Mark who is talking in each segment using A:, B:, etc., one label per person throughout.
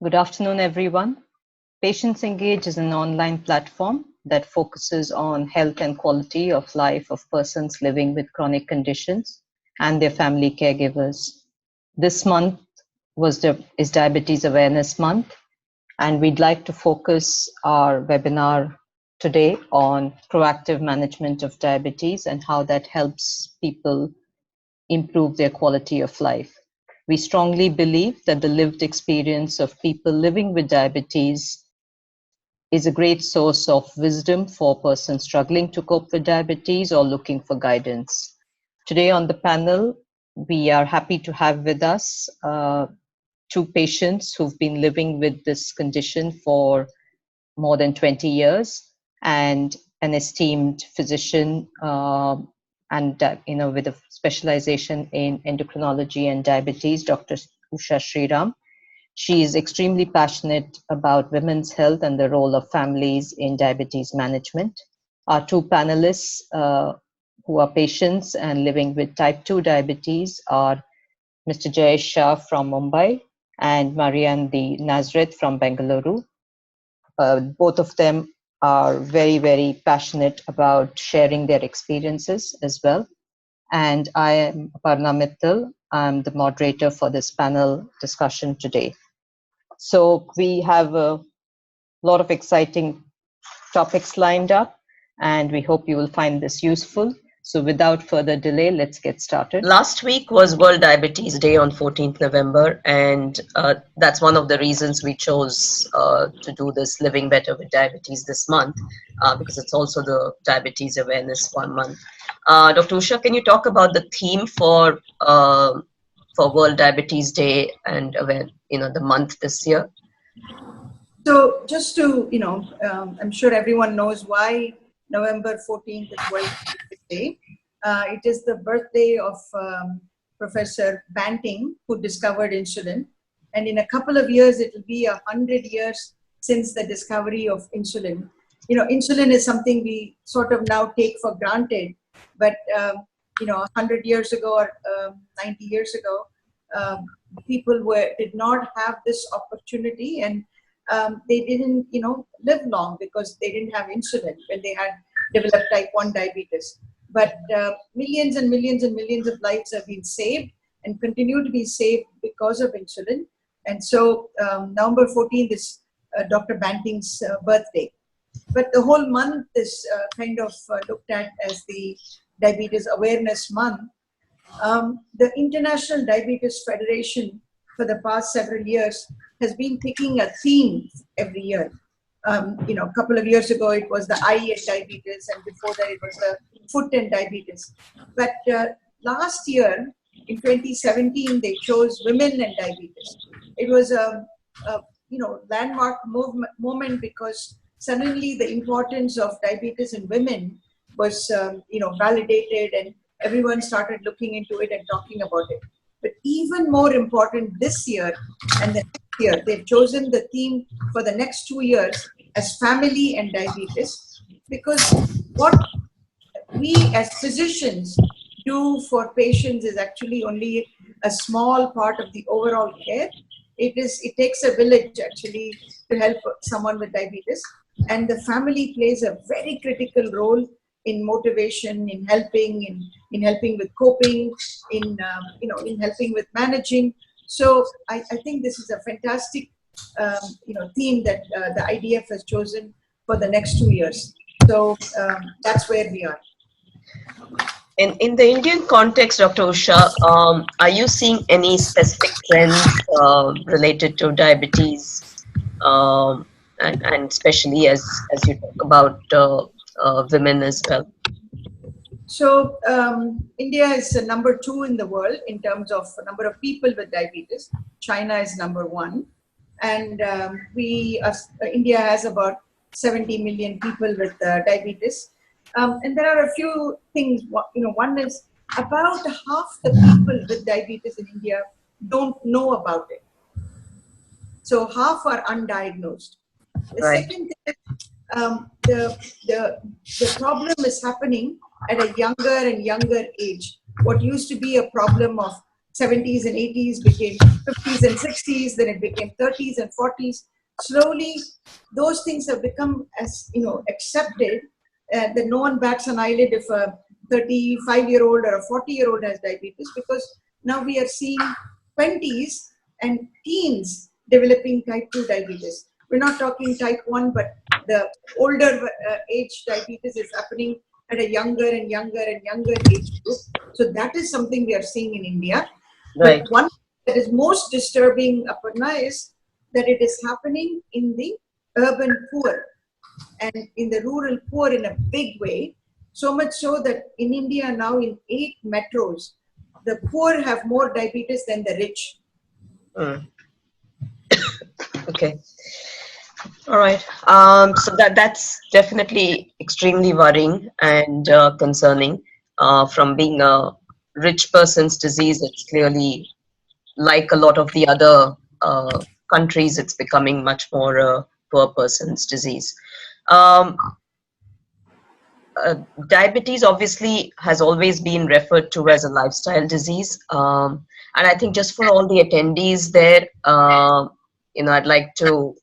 A: Good afternoon, everyone. Patients Engage is an online platform that focuses on health and quality of life of persons living with chronic conditions and their family caregivers. This month is Diabetes Awareness Month, and we'd like to focus our webinar today on proactive management of diabetes and how that helps people improve their quality of life. We strongly believe that the lived experience of people living with diabetes is a great source of wisdom for persons struggling to cope with diabetes or looking for guidance. Today on the panel, we are happy to have with us two patients who've been living with this condition for more than 20 years, and an esteemed physician with a specialization in endocrinology and diabetes, Dr. Usha Sriram. She is extremely passionate about women's health and the role of families in diabetes management. Our two panelists who are patients and living with type 2 diabetes are Mr. Jayesh Shah from Mumbai and Marianne the Nazareth from Bengaluru. Both of them are very, very passionate about sharing their experiences as well. And I am Aparna Mittal. I'm the moderator for this panel discussion today. So we have a lot of exciting topics lined up, and we hope you will find this useful. So without further delay, let's get started.
B: Last week was World Diabetes Day on 14th November, and that's one of the reasons we chose to do this Living Better with Diabetes this month, because it's also the Diabetes Awareness Month. Dr. Usha, can you talk about the theme for World Diabetes Day and the month this year?
C: So just to, I'm sure everyone knows why November 14th is World Diabetes Day. It is the birthday of Professor Banting, who discovered insulin. And in a couple of years, it will be 100 years since the discovery of insulin. Insulin is something we sort of now take for granted. But, 100 years ago or 90 years ago, people did not have this opportunity, and they didn't, live long because they didn't have insulin when they had developed type 1 diabetes. But millions and millions and millions of lives have been saved and continue to be saved because of insulin. And so November 14th is Dr. Banting's birthday. But the whole month is kind of looked at as the Diabetes Awareness Month. The International Diabetes Federation for the past several years has been picking a theme every year. A couple of years ago, it was the eye and diabetes, and before that, it was the foot and diabetes. But last year, in 2017, they chose women and diabetes. It was a landmark moment because suddenly the importance of diabetes in women was validated, and everyone started looking into it and talking about it. But even more important this year and the next year, they've chosen the theme for the next 2 years as family and diabetes, because what we as physicians do for patients is actually only a small part of the overall care. It takes a village actually to help someone with diabetes, and the family plays a very critical role in motivation, in helping, in helping with coping, in helping with managing. So I think this is a fantastic theme that the IDF has chosen for the next 2 years. So that's where we are.
B: In the Indian context, Dr. Usha, are you seeing any specific trends related to diabetes, and especially as you talk about women as well?
C: So India is number 2 in the world in terms of number of people with diabetes. China is number 1, and India has about 70 million people with diabetes. And there are a few things. One is about half the people with diabetes in India don't know about it. So half are undiagnosed. The second thing is the problem is happening at a younger and younger age. What used to be a problem of 70s and 80s became 50s and 60s, then it became 30s and 40s. Slowly, those things have become as accepted that no one bats an eyelid if a 35-year-old or a 40-year-old has diabetes, because now we are seeing 20s and teens developing type 2 diabetes. We're not talking type 1, but the older age diabetes is happening at a younger and younger and younger age group. So that is something we are seeing in India.
B: Right.
C: But one that is most disturbing, Aparna, is that it is happening in the urban poor and in the rural poor in a big way. So much so that in India now, in 8 metros, the poor have more diabetes than the rich.
B: Okay. All right. So that's definitely extremely worrying and concerning. From being a rich person's disease, it's clearly, like a lot of the other countries, it's becoming much more a poor person's disease. Um, Diabetes obviously has always been referred to as a lifestyle disease. And I think just for all the attendees there, I'd like to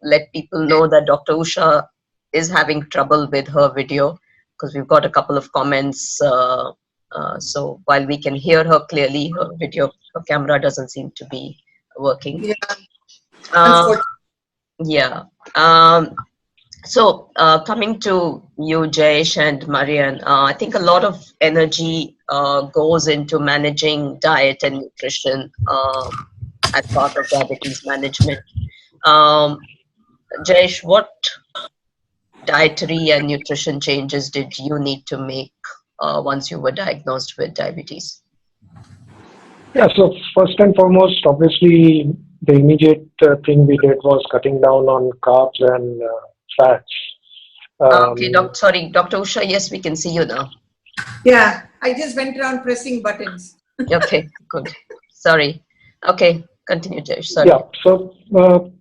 B: let people know that Dr. Usha is having trouble with her video, because we've got a couple of comments. So while we can hear her clearly, her camera doesn't seem to be working.
C: Yeah,
B: Um,
C: unfortunately.
B: yeah. So coming to you, Jayesh and Marianne, I think a lot of energy goes into managing diet and nutrition as part of diabetes management. Jayesh, what dietary and nutrition changes did you need to make once you were diagnosed with diabetes?
D: Yeah, so first and foremost, obviously, the immediate thing we did was cutting down on carbs and fats.
B: Okay, sorry, Dr. Usha, yes, we can see you now.
C: Yeah, I just went around pressing buttons.
B: Okay, good. Sorry. Okay, continue, Jayesh. Sorry.
D: Yeah, so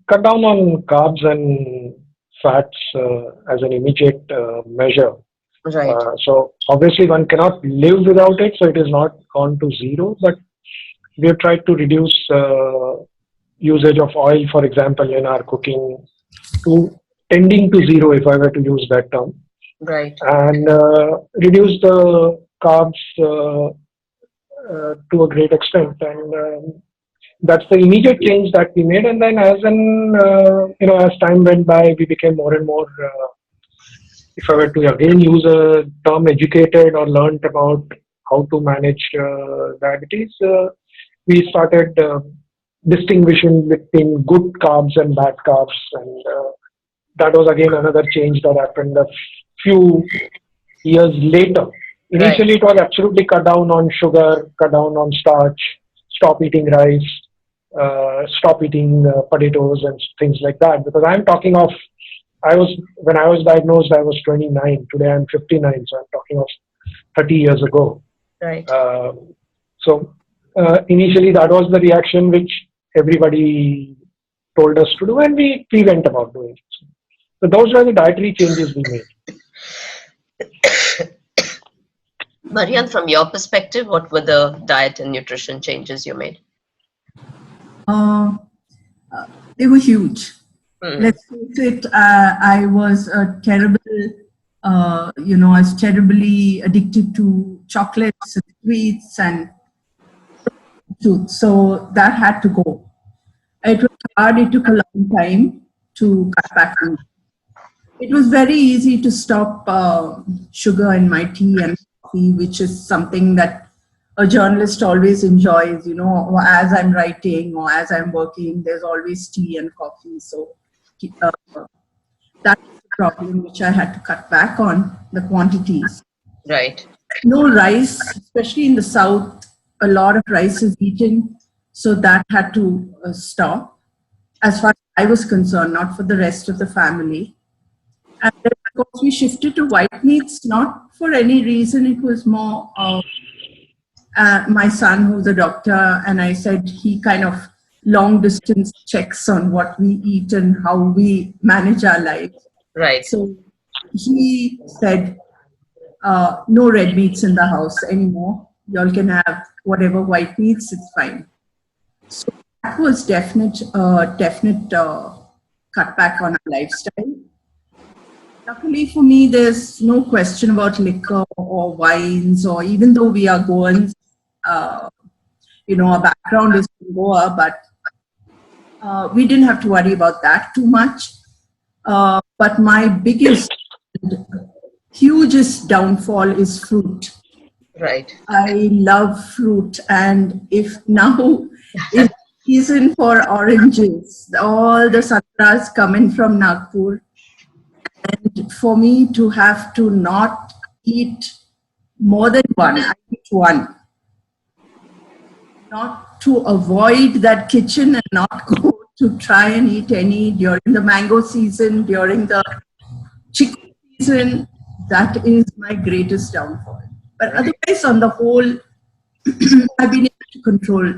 D: cut down on carbs and fats as an immediate measure.
B: Right.
D: So obviously, one cannot live without it, so it is not gone to zero, but we have tried to reduce usage of oil, for example, in our cooking to tending to zero, if I were to use that term.
B: Right.
D: And reduce the carbs to a great extent. And that's the immediate change that we made. And then as time went by, we became more and more, if I were to again use a term, educated or learned about how to manage diabetes, we started distinguishing between good carbs and bad carbs. And that was again another change that happened a few years later. Initially, It was absolutely cut down on sugar, cut down on starch, stop eating rice, stop eating potatoes and things like that. Because I'm talking of, when I was diagnosed, I was 29. Today I'm 59, so I'm talking of 30 years ago.
B: Right.
D: So initially, that was the reaction which everybody told us to do, and we went about doing it. So those were the dietary changes we made.
B: Marianne, from your perspective, what were the diet and nutrition changes you made?
E: They were huge. Let's face it, I was I was terribly addicted to chocolates and sweets and food. So that had to go. It was hard. It took a long time to cut back on. It was very easy to stop sugar in my tea and coffee, which is something that a journalist always enjoys. As I'm writing or as I'm working, there's always tea and coffee. So that's the problem which I had to cut back on, the quantities.
B: Right.
E: No rice, especially in the south, a lot of rice is eaten. So that had to stop, as far as I was concerned, not for the rest of the family. And then, of course, we shifted to white meats, not for any reason. It was more my son, who's a doctor, and I said he kind of long distance checks on what we eat and how we manage our lives.
B: Right.
E: So he said, no red meats in the house anymore. Y'all can have whatever white meats, it's fine. So that was definite cutback on our lifestyle. Luckily for me, there's no question about liquor or wines, or even though we are Goans, our background is from Goa, but we didn't have to worry about that too much. But my biggest, hugest downfall is fruit.
B: Right.
E: I love fruit, and if now is season for oranges, all the santras coming from Nagpur, and for me to have to not eat more than one, I eat one. Not to avoid that kitchen and not go to try and eat any during the mango season, during the chicken season. That is my greatest downfall. But otherwise, on the whole, I've been able to control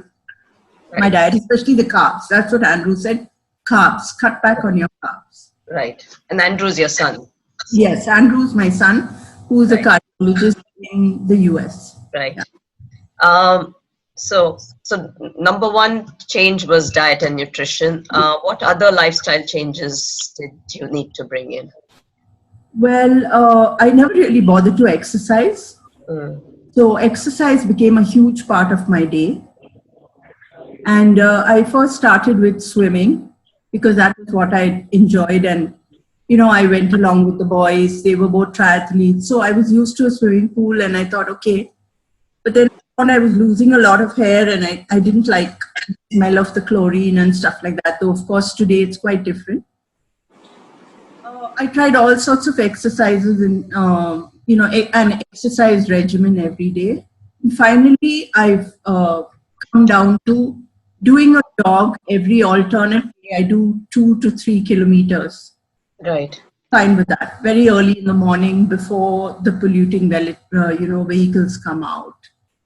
E: my diet, especially the carbs. That's what Andrew said. Carbs. Cut back on your carbs.
B: Right. And Andrew's your son.
E: Yes, Andrew's my son, who is a cardiologist in the US.
B: Right. Yeah. So number one change was diet and nutrition. What other lifestyle changes did you need to bring in?
E: Well, I never really bothered to exercise. So exercise became a huge part of my day. And I first started with swimming because that was what I enjoyed. And, I went along with the boys. They were both triathletes. So I was used to a swimming pool and I thought, okay. But then I was losing a lot of hair and I didn't like the smell of the chlorine and stuff like that. Though, of course, today it's quite different. I tried all sorts of exercises and, an exercise regimen every day. And finally, I've come down to doing a jog every alternate day. I do 2 to 3 kilometers.
B: Right.
E: Fine with that. Very early in the morning before the polluting vehicles come out.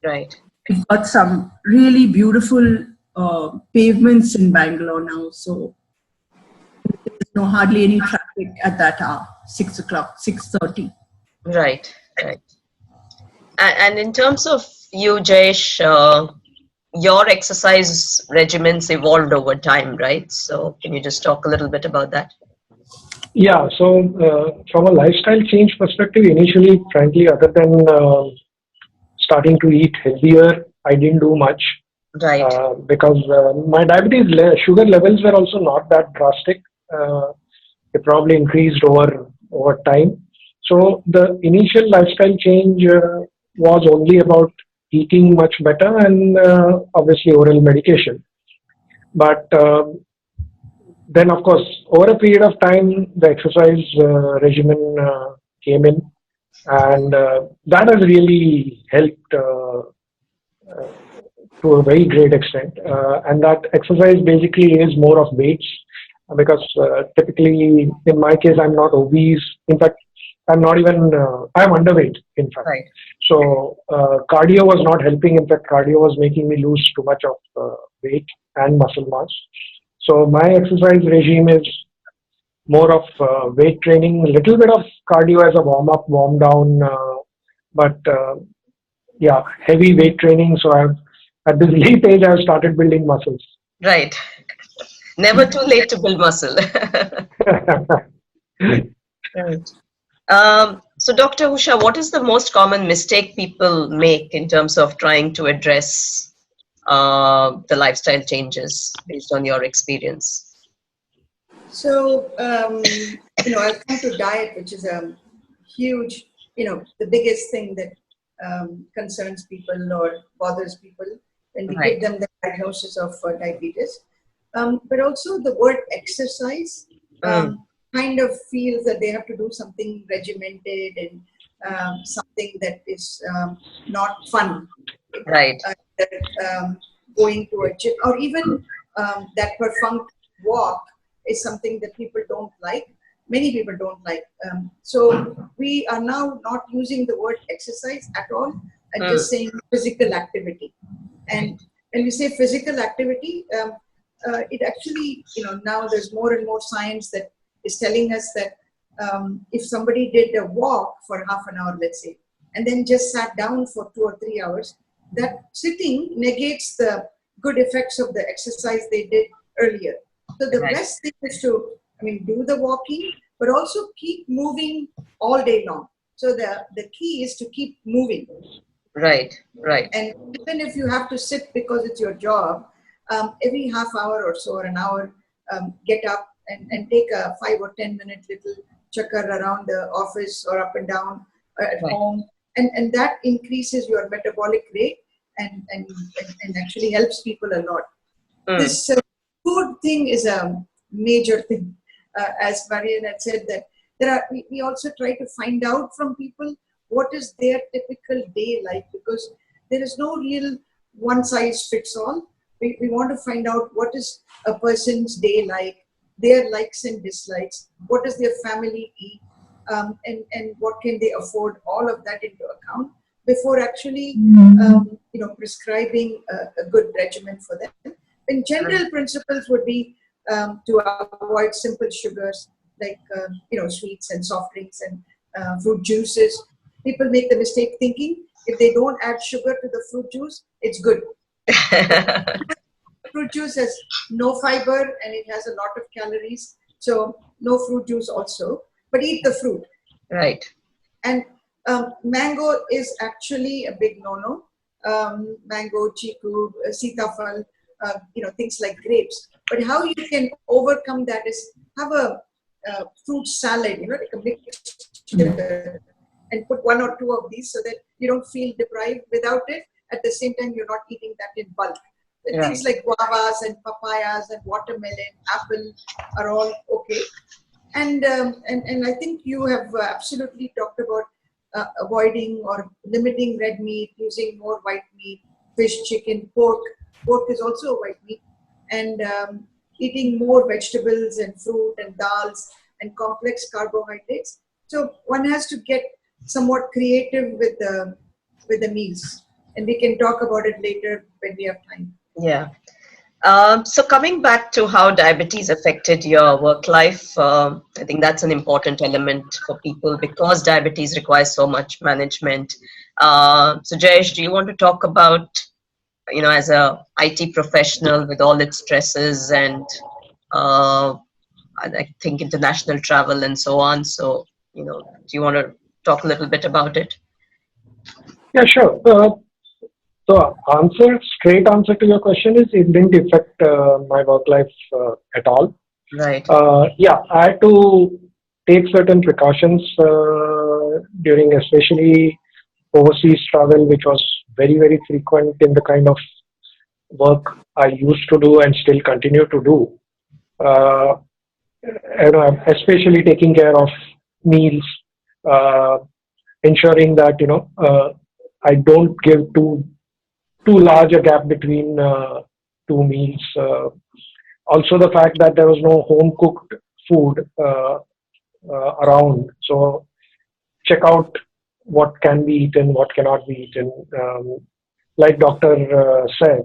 B: Right.
E: We've got some really beautiful pavements in Bangalore now. So there's hardly any traffic at that hour, 6 o'clock, 6:30.
B: Right. And in terms of you, Jayesh, your exercise regimens evolved over time, right? So can you just talk a little bit about that?
D: Yeah, so from a lifestyle change perspective, initially, frankly, other than starting to eat healthier, I didn't do much.
B: Right.
D: Because my diabetes sugar levels were also not that drastic. They probably increased over time. So the initial lifestyle change was only about eating much better and obviously oral medication. But then, of course, over a period of time, the exercise regimen came in, and that has really helped to a very great extent. And that exercise basically is more of weights, because typically, in my case, I'm not obese. In fact, I'm not even, I'm underweight, in fact.
B: Right.
D: So cardio was not helping. In fact, cardio was making me lose too much of weight and muscle mass. So my exercise regime is more of weight training, a little bit of cardio as a warm up, warm down, but yeah, heavy weight training. So at this late age, I've started building muscles.
B: Right. Never too late to build muscle. Right. So Dr. Usha, what is the most common mistake people make in terms of trying to address the lifestyle changes based on your experience?
C: So, I'll come to diet, which is a huge, the biggest thing that concerns people or bothers people when we give them the diagnosis of diabetes. But also the word exercise kind of feels that they have to do something regimented and something that is not fun.
B: Right.
C: Going to a gym or even that perfunctory walk is something that people don't like. Many people don't like. So we are now not using the word exercise at all and just saying physical activity. And when we say physical activity, it actually, now there's more and more science that is telling us that if somebody did a walk for half an hour, let's say, and then just sat down for 2 or 3 hours, that sitting negates the good effects of the exercise they did earlier. So the
B: Right.
C: best thing is to, do the walking, but also keep moving all day long. So the key is to keep moving.
B: Right. Right.
C: And even if you have to sit because it's your job, every half hour or so or an hour, get up and take a 5 or 10 minute little chakkar around the office or up and down at
B: Right.
C: home. And that increases your metabolic rate and actually helps people a lot.
B: Mm.
C: This food thing is a major thing. As Marianne had said, that we also try to find out from people what is their typical day like, because there is no real one size fits all. We want to find out what is a person's day like, their likes and dislikes, what does their family eat, and what can they afford, all of that into account before actually prescribing a good regimen for them. In general, principles would be to avoid simple sugars like sweets and soft drinks and fruit juices. People make the mistake thinking if they don't add sugar to the fruit juice, it's good. Fruit juice has no fiber and it has a lot of calories, so no fruit juice also. But eat the fruit.
B: Right.
C: And mango is actually a big no-no. Mango, chiku, sitafal, things like grapes. But how you can overcome that is have a fruit salad, like a mixture, and put one or two of these so that you don't feel deprived without it. At the same time, you're not eating that in bulk.
B: Right.
C: Things like guavas and papayas and watermelon, apple are all okay. And I think you have absolutely talked about avoiding or limiting red meat, using more white meat, fish, chicken, pork. Pork is also a white meat. And eating more vegetables and fruit and dals and complex carbohydrates. So one has to get somewhat creative with the meals. And we can talk about it later when we have time.
B: Yeah. So coming back to how diabetes affected your work life, I think that's an important element for people because diabetes requires so much management. So Jayesh, do you want to talk about, as a IT professional with all its stresses and I think international travel and so on. So, do you want to talk a little bit about it?
D: Yeah, sure. Straight answer to your question is it didn't affect my work life at all.
B: Right.
D: Yeah, I had to take certain precautions during especially overseas travel, which was very, very frequent in the kind of work I used to do and still continue to do. Uh, Especially taking care of meals, uh, ensuring that I don't give too large a gap between two meals. Also, the fact that there was no home cooked food around, so check out what can be eaten, what cannot be eaten. Like doctor said,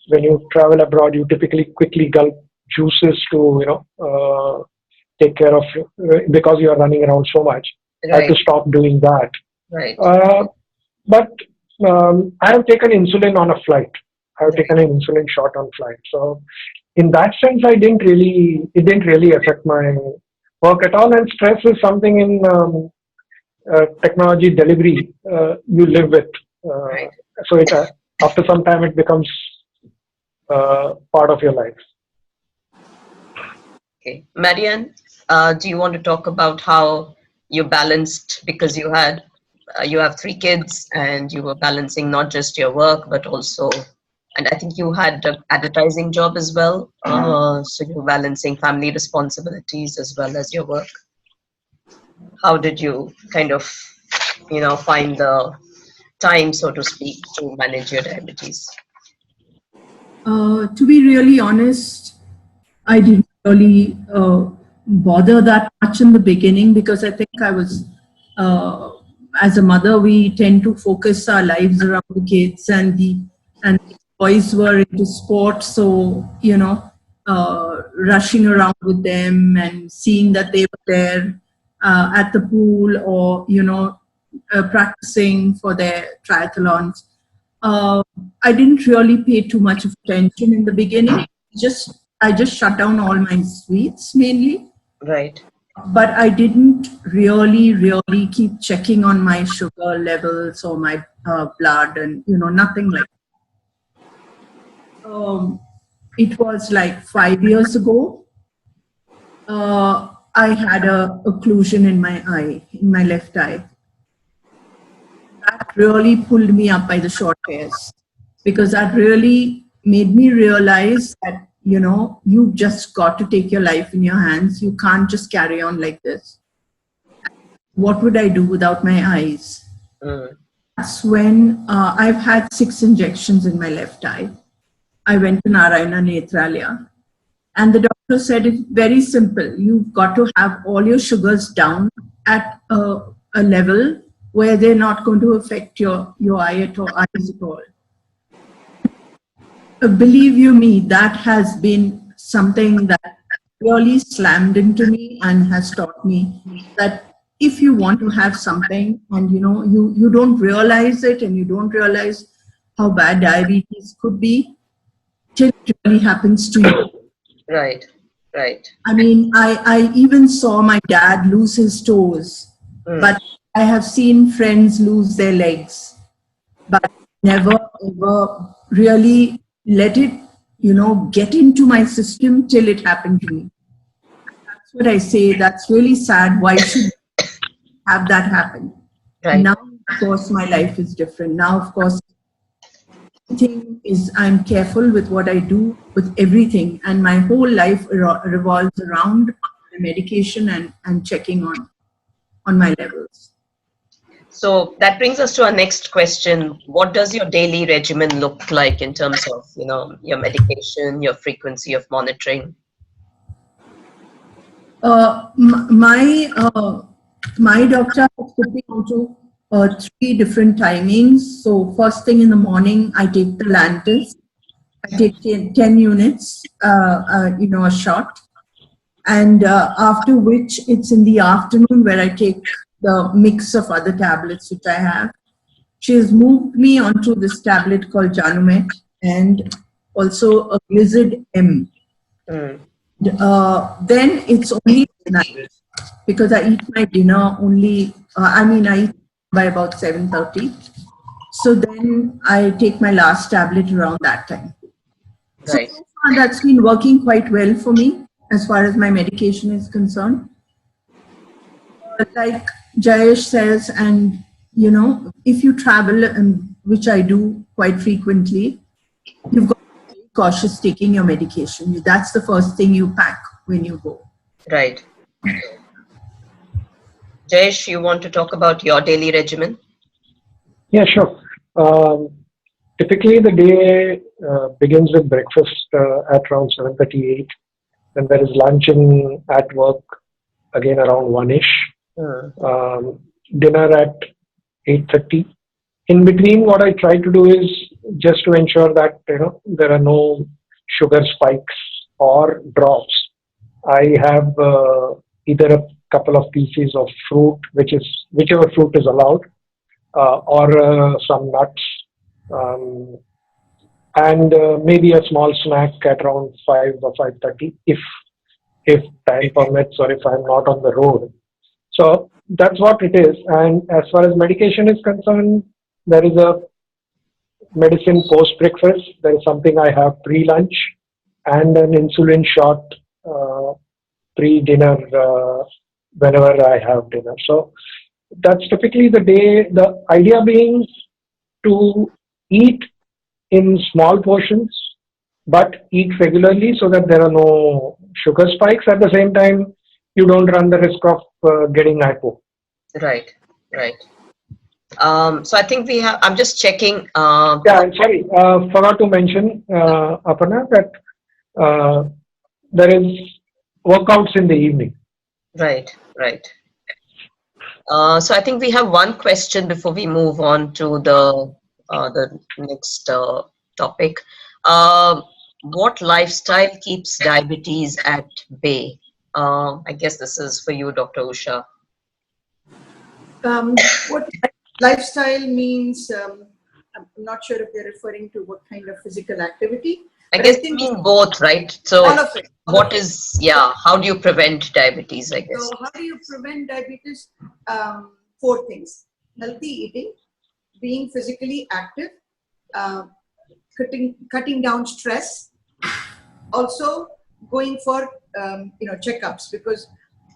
D: when you travel abroad, you typically quickly gulp juices to take care of because you are running around so much. I have
B: Right.
D: to stop doing that.
B: Right.
D: But I have taken insulin on a flight. I have
B: Right.
D: taken an insulin shot on flight. So in that sense, it didn't really affect my work at all. And stress is something in technology delivery you live with.
B: Right.
D: So after some time, it becomes part of your life.
B: Okay. Marianne, do you want to talk about how you balanced, because you have 3 kids and you were balancing not just your work, but also, and I think you had an advertising job as well. So you were balancing family responsibilities as well as your work. How did you kind of, find the time, so to speak, to manage your diabetes?
E: To be really honest, I didn't really bother that much in the beginning because I think I was, as a mother, we tend to focus our lives around the kids and the boys were into sports, so rushing around with them and seeing that they were there at the pool or practicing for their triathlons. uh, I didn't really pay too much of attention in the beginning. I just shut down all my sweets mainly,
B: Right.
E: but I didn't really keep checking on my sugar levels or my blood, and nothing like that. It was like 5 years ago. I had a occlusion in my eye, in my left eye. That really pulled me up by the short hairs, because that really made me realize that you've just got to take your life in your hands. You can't just carry on like this. What would I do without my eyes?
B: Mm.
E: That's when I've had 6 injections in my left eye. I went to Narayana Netralaya, and the doctor said it's very simple. You've got to have all your sugars down at a level where they're not going to affect your eyes at all. Believe you me, that has been something that really slammed into me and has taught me that if you want to have something and you don't realize it, and you don't realize how bad diabetes could be till it really happens to you.
B: Right. Right.
E: I mean, I even saw my dad lose his toes, but I have seen friends lose their legs, but never ever really let it, get into my system till it happened to me. That's what I say. That's really sad. Why should have that happen?
B: Right.
E: Now, of course, my life is different. Now, of course, thing is I'm careful with what I do with everything, and my whole life revolves around medication and checking on my levels.
B: So that brings us to our next question. What does your daily regimen look like in terms of, your medication, your frequency of monitoring?
E: My doctor has put me onto 3 different timings. So first thing in the morning, I take the Lantus. I take 10 units, a shot. And after which, it's in the afternoon where I take the mix of other tablets which I have. She has moved me onto this tablet called Janumet, and also a Blizzard M. Then it's only night, because I eat my dinner only, I eat by about 7:30. So then I take my last tablet around that time.
B: Right.
E: So far that's been working quite well for me as far as my medication is concerned. Like Jayesh says, and if you travel, which I do quite frequently, you've got to be cautious taking your medication. That's the first thing you pack when you go.
B: Right. Jayesh, you want to talk about your daily regimen?
D: Yeah, sure. Typically, the day begins with breakfast at around 7:38, and there is lunch at work again around 1ish. Dinner at 8:30. In between, what I try to do is just to ensure that there are no sugar spikes or drops. I have either a couple of pieces of fruit, whichever fruit is allowed, or some nuts, and maybe a small snack at around 5 or 5:30, if time permits, or if I'm not on the road. So that's what it is. And as far as medication is concerned, there is a medicine post breakfast. There is something I have pre lunch, and an insulin shot pre dinner whenever I have dinner. So that's typically the day. The idea being to eat in small portions, but eat regularly so that there are no sugar spikes. At the same time, you don't run the risk of getting hypo.
B: Right. Right. So I think we have. I'm just checking.
D: Yeah, I'm sorry. Forgot to mention, Aparna, that there is workouts in the evening.
B: Right. Right. So I think we have one question before we move on to the next topic. What lifestyle keeps diabetes at bay? I guess this is for you, Dr. Usha.
C: What lifestyle means, I'm not sure if they're referring to what kind of physical activity.
B: I
C: But
B: guess
C: think
B: you mean both, right? So
C: all of it.
B: what is, yeah, how do you prevent diabetes, I guess?
C: So how do you prevent diabetes? 4 things: healthy eating, being physically active, uh, cutting down stress, also going for checkups, because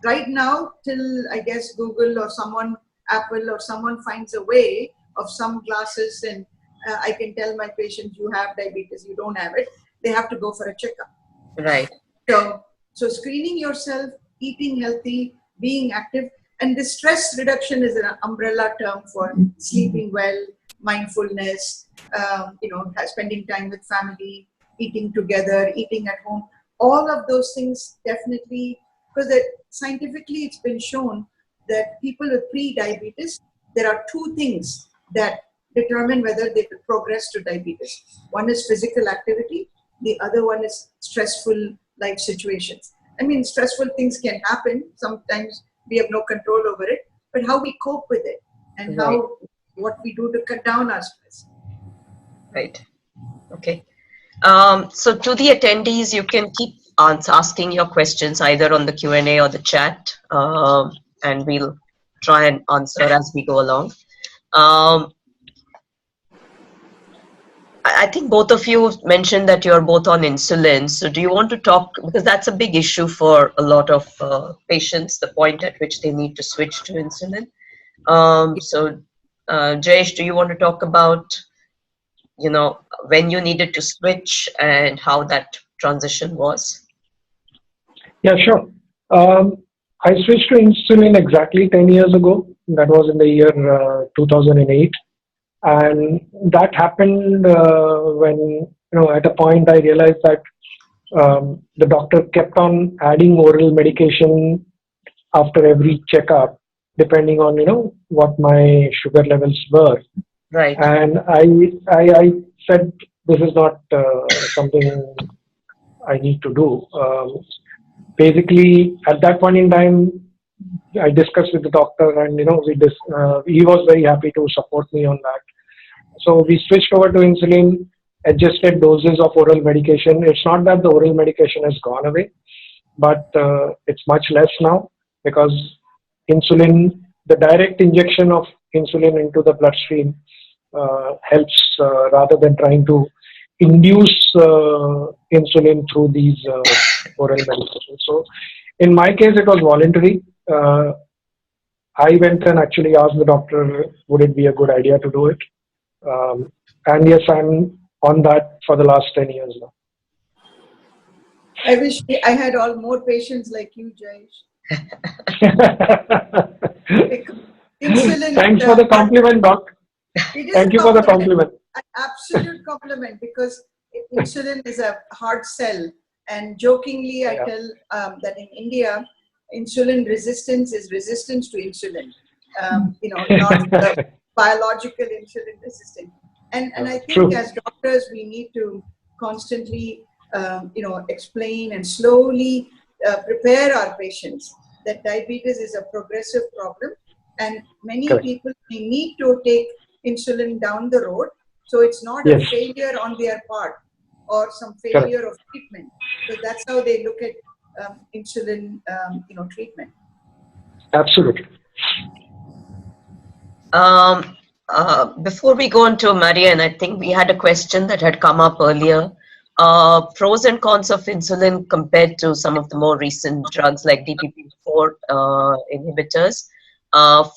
C: right now, till I guess Google or someone, Apple or someone finds a way of some glasses, and I can tell my patient, you have diabetes, you don't have it, they have to go for a checkup.
B: Right.
C: So screening yourself, eating healthy, being active, and the stress reduction is an umbrella term for sleeping well, mindfulness, spending time with family, eating together, eating at home. All of those things definitely, because scientifically it's been shown that people with pre-diabetes, there are 2 things that determine whether they will progress to diabetes. One is physical activity, the other one is stressful life situations. I mean, stressful things can happen. Sometimes we have no control over it, but how we cope with it and what we do to cut down our stress.
B: Right. Okay. So to the attendees, you can keep asking your questions either on the Q&A or the chat, and we'll try and answer as we go along. I think both of you mentioned that you're both on insulin. So do you want to talk, because that's a big issue for a lot of patients, the point at which they need to switch to insulin. So Jayesh, do you want to talk about, when you needed to switch and how that transition was?
D: Yeah, sure. I switched to insulin exactly 10 years ago. That was in the year 2008. And that happened when, at a point I realized that the doctor kept on adding oral medication after every checkup, depending on, what my sugar levels were.
B: Right.
D: And I said, this is not something I need to do. Basically, at that point in time, I discussed with the doctor, and he was very happy to support me on that. So we switched over to insulin, adjusted doses of oral medication. It's not that the oral medication has gone away, but it's much less now, because insulin, the direct injection of insulin into the bloodstream helps rather than trying to induce insulin through these oral medications. So in my case, it was voluntary. I went and actually asked the doctor, would it be a good idea to do it? And yes, I'm on that for the last 10 years now.
C: I wish I had all more patients like you, Jayesh. Insulin.
D: Thanks for the compliment, Doc. Thank you for the compliment.
C: An absolute compliment, because insulin is a hard sell. And jokingly, I tell that in India, insulin resistance is resistance to insulin. Not biological insulin resistance. And I think
D: True.
C: As doctors, we need to constantly, explain and slowly prepare our patients that diabetes is a progressive problem, and many
D: Correct.
C: people may need to take insulin down the road. So it's not a failure on their part or some failure
D: Correct.
C: of treatment. So that's how they look at insulin, treatment.
D: Absolutely.
B: Before we go on to Marianne, I think we had a question that had come up earlier. Pros and cons of insulin compared to some of the more recent drugs like DPP-4 inhibitors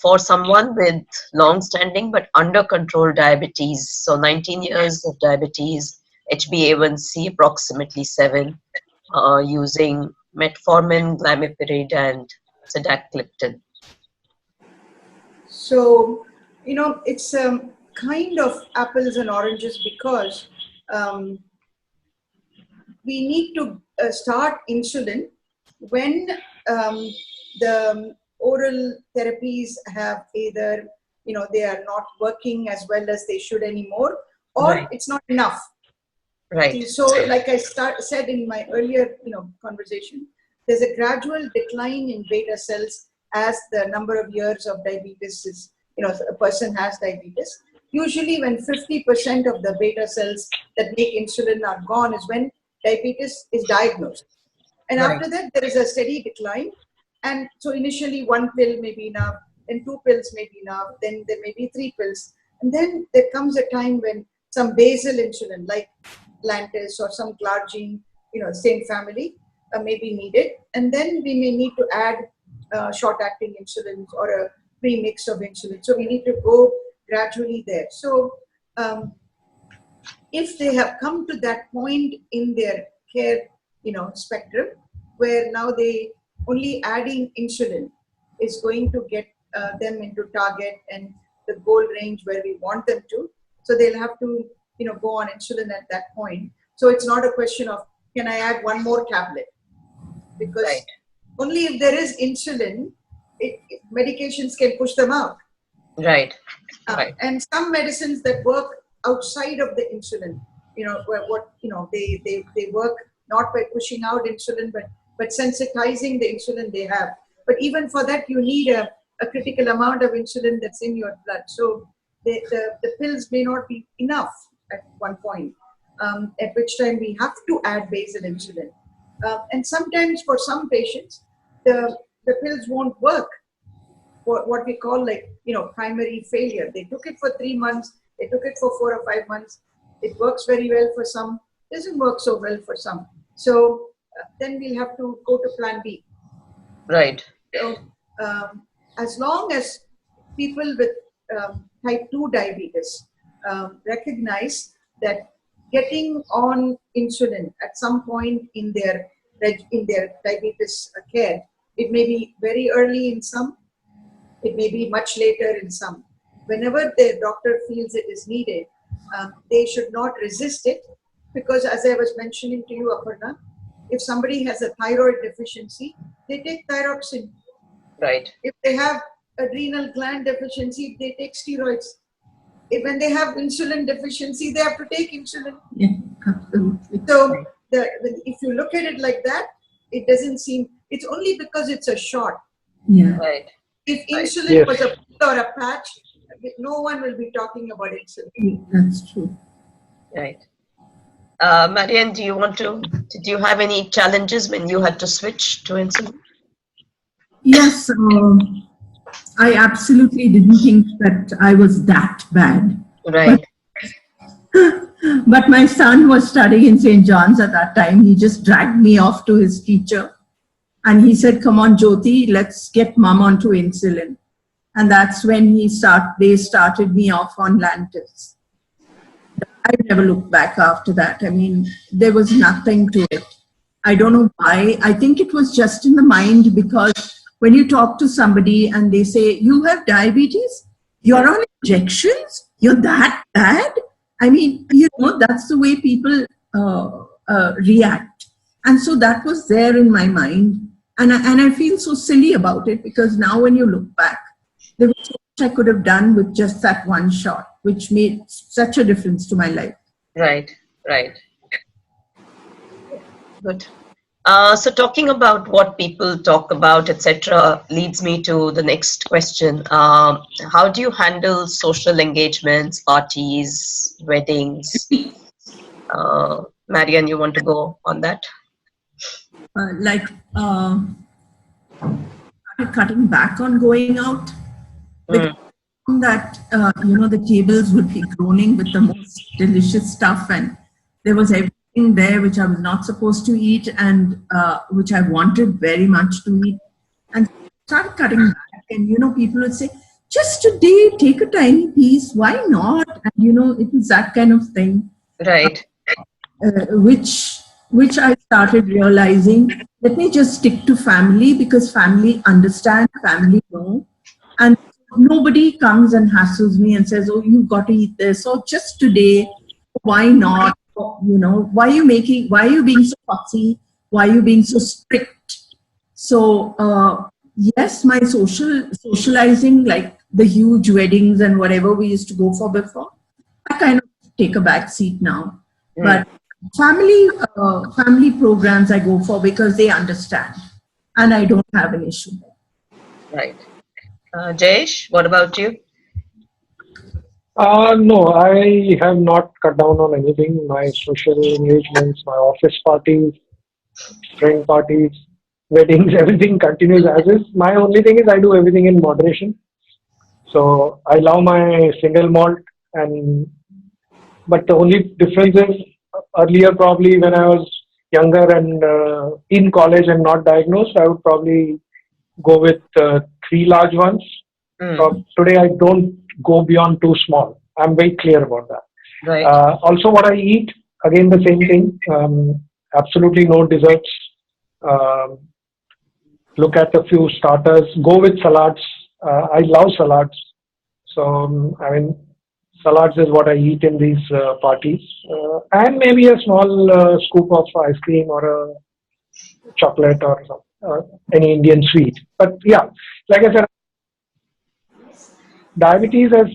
B: for someone with long-standing but under-controlled diabetes. So 19 years of diabetes, HbA1c approximately 7, using metformin, glimepiride, and sitagliptin.
C: So, it's kind of apples and oranges, because we need to start insulin when the oral therapies have either, they are not working as well as they should anymore, or it's not enough.
B: Right.
C: So, like I said in my earlier, conversation, there's a gradual decline in beta cells as the number of years of diabetes is, a person has diabetes. usually when 50% of the beta cells that make insulin are gone is when diabetes is diagnosed. And
B: Right.
C: after that, there is a steady decline. And so initially 1 pill may be enough, then 2 pills may be enough, then there may be 3 pills. And then there comes a time when some basal insulin like Lantus or some glargine, same family, may be needed. And then we may need to add short-acting insulins or a pre-mix of insulin. So we need to go gradually there. So if they have come to that point in their care, spectrum, where now they only adding insulin is going to get them into target and the goal range where we want them to. So they'll have to, go on insulin at that point. So it's not a question of, can I add one more tablet? Because
B: Right.
C: only if there is insulin, medications can push them out.
B: Right. Right.
C: And some medicines that work outside of the insulin, they work not by pushing out insulin, but sensitizing the insulin they have. But even for that, you need a critical amount of insulin that's in your blood. So the pills may not be enough at one point, at which time we have to add basal insulin. And sometimes for some patients, the pills won't work. What we call primary failure. They took it for 3 months, they took it for 4 or 5 months. It works very well for some, doesn't work so well for some. So then we'll have to go to plan B.
B: Right.
C: So as long as people with type 2 diabetes recognize that getting on insulin at some point in their diabetes care, it may be very early in some, it may be much later in some. Whenever the doctor feels it is needed, they should not resist it, because as I was mentioning to you, Aparna, if somebody has a thyroid deficiency, they take thyroxine.
B: Right.
C: If they have adrenal gland deficiency, they take steroids. When they have insulin deficiency, they have to take insulin.
E: Yeah, absolutely.
C: So if you look at it like that, it doesn't seem, it's only because it's a shot.
E: Yeah.
B: Right.
C: If
B: Right.
C: insulin
D: Yes.
C: was a pill or a patch, no one will be talking about insulin.
E: That's true.
B: Right. Marianne, did you have any challenges when you had to switch to insulin?
E: Yes, I absolutely didn't think that I was that bad.
B: Right.
E: But my son was studying in St. John's at that time. He just dragged me off to his teacher. And he said, come on, Jyoti, let's get mom onto insulin. And that's when they started me off on Lantus. I never looked back after that. I mean, there was nothing to it. I don't know why. I think it was just in the mind, because when you talk to somebody and they say, you have diabetes, you're on injections, you're that bad. I mean, that's the way people react. And so that was there in my mind. And I feel so silly about it, because now when you look back, there was so much I could have done with just that one shot, which made such a difference to my life.
B: Right. Right. Good. So talking about what people talk about, etc., leads me to the next question. How do you handle social engagements, parties, weddings? Marianne, you want to go on that?
E: Started cutting back on going out. Because that, the tables would be groaning with the most delicious stuff, and there was everything there which I was not supposed to eat, and which I wanted very much to eat. And started cutting back, and people would say, just today, take a tiny piece, why not? And it was that kind of thing.
B: Right.
E: Which I started realizing, let me just stick to family, because family understand, family know. And nobody comes and hassles me and says, oh, you've got to eat this. Or just today, why not? Why are you being so fussy? Why are you being so strict? So, yes, my socializing, like the huge weddings and whatever we used to go for before, I kind of take a back seat now. But family programs I go for because they understand, and I don't have an issue.
B: Right. Jayesh, what about you?
D: No, I have not cut down on anything. My social engagements, my office parties, friend parties, weddings, everything continues as is. My only thing is I do everything in moderation. So I love my single malt, and but the only difference is earlier probably when I was younger and in college and not diagnosed, I would probably go with three large ones.
B: Mm,
D: Today I don't go beyond two small. I'm very clear about that.
B: right.
D: Also, what I eat, again the same thing. Absolutely no desserts. Um, Look at a few starters. Go with salads. I love salads. So I mean, salads is what I eat in these parties, and maybe a small scoop of ice cream or a chocolate or any Indian sweet. But yeah, like I said, diabetes has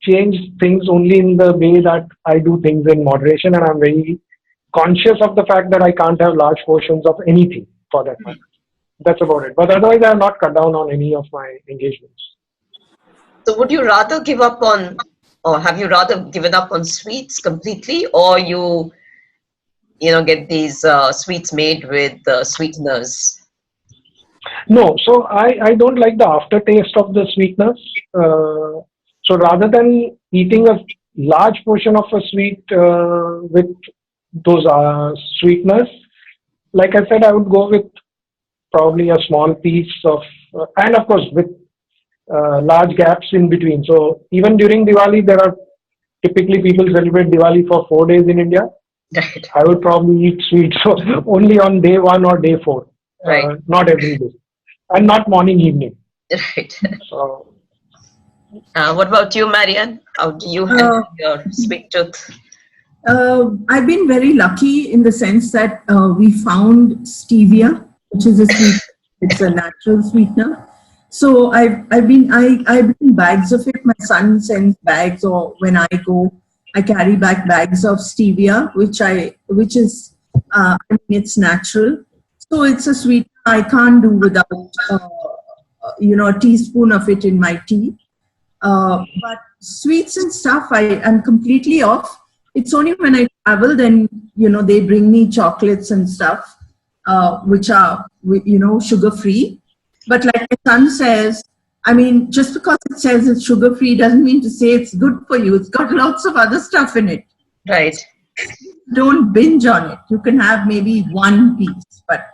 D: changed things only in the way that I do things in moderation, and I'm very conscious of the fact that I can't have large portions of anything for that matter. That's about it. But otherwise, I have not cut down on any of my engagements.
B: So would you rather give up on, or have you rather given up on sweets completely, or get these sweets made with sweeteners?
D: No, so I don't like the aftertaste of the sweetness. So rather than eating a large portion of a sweet with those sweetness, like I said, I would go with probably a small piece of, and of course with large gaps in between. So even during Diwali, there are typically people celebrate Diwali for 4 days in India.
B: Right.
D: I would probably eat sweets so only on day one or day four,
B: Right.
D: not every day, and not morning evening.
B: Right.
D: So
B: What about you, Marianne? How do you handle your sweet tooth?
E: I've been very lucky in the sense that we found stevia, which is a sweet. It's a natural sweetener. So I bring bags of it. My son sends bags, or when I go, I carry back bags of stevia, which is it's natural. So it's a sweet I can't do without a teaspoon of it in my tea. But sweets and stuff, I am completely off. It's only when I travel, then they bring me chocolates and stuff, which are sugar free. But like my son says, I mean, just because it says it's sugar free doesn't mean to say it's good for you. It's got lots of other stuff in it.
B: Right.
E: Don't binge on it. You can have maybe one piece, but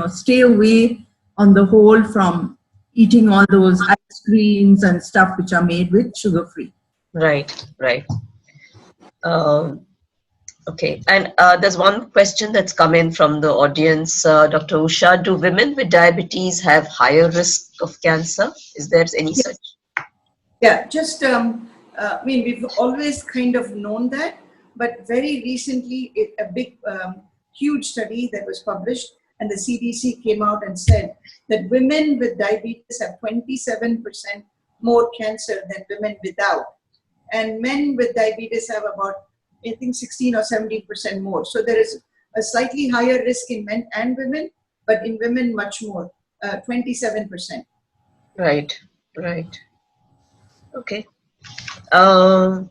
E: stay away on the whole from eating all those ice creams and stuff which are made with sugar free.
B: Right. Right. Um, okay. And there's one question that's come in from the audience, Dr. Usha. Do women with diabetes have higher risk of cancer? Is there any such?
C: Yeah, just, I mean, we've always kind of known that, but very recently, a big, huge study that was published, and the CDC came out and said that women with diabetes have 27% more cancer than women without. And men with diabetes have about, I think, 16 or 17% more. So there is a slightly higher risk in men and women, but in women, much more, 27%.
B: Right. Right. Okay.
C: I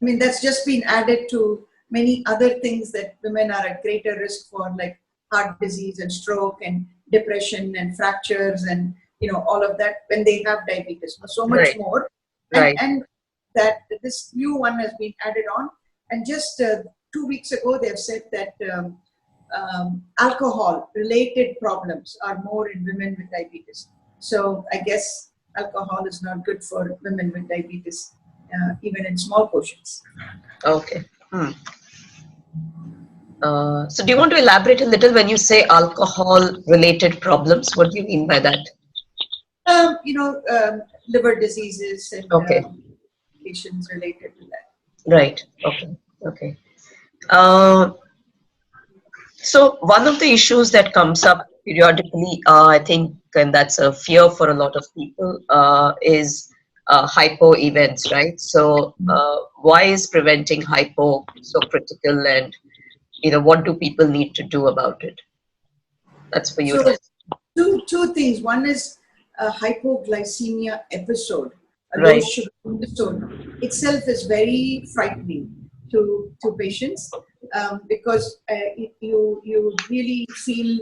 C: mean, that's just been added to many other things that women are at greater risk for, like heart disease and stroke and depression and fractures and, all of that when they have diabetes. So much
B: Right.
C: more.
B: Right.
C: And that this new one has been added on. And just 2 weeks ago, they've said that alcohol-related problems are more in women with diabetes. So I guess alcohol is not good for women with diabetes, even in small portions.
B: Okay. So do you want to elaborate a little when you say alcohol-related problems? What do you mean by that?
C: Liver diseases and
B: Okay.
C: complications related to that.
B: Right. Okay. Okay. So one of the issues that comes up periodically, I think, and that's a fear for a lot of people, is hypo events, right? So why is preventing hypo so critical, and what do people need to do about it? That's for you.
C: So two things. One is a hypoglycemia episode, a low
B: Right.
C: sugar episode. itself is very frightening to patients, because you really feel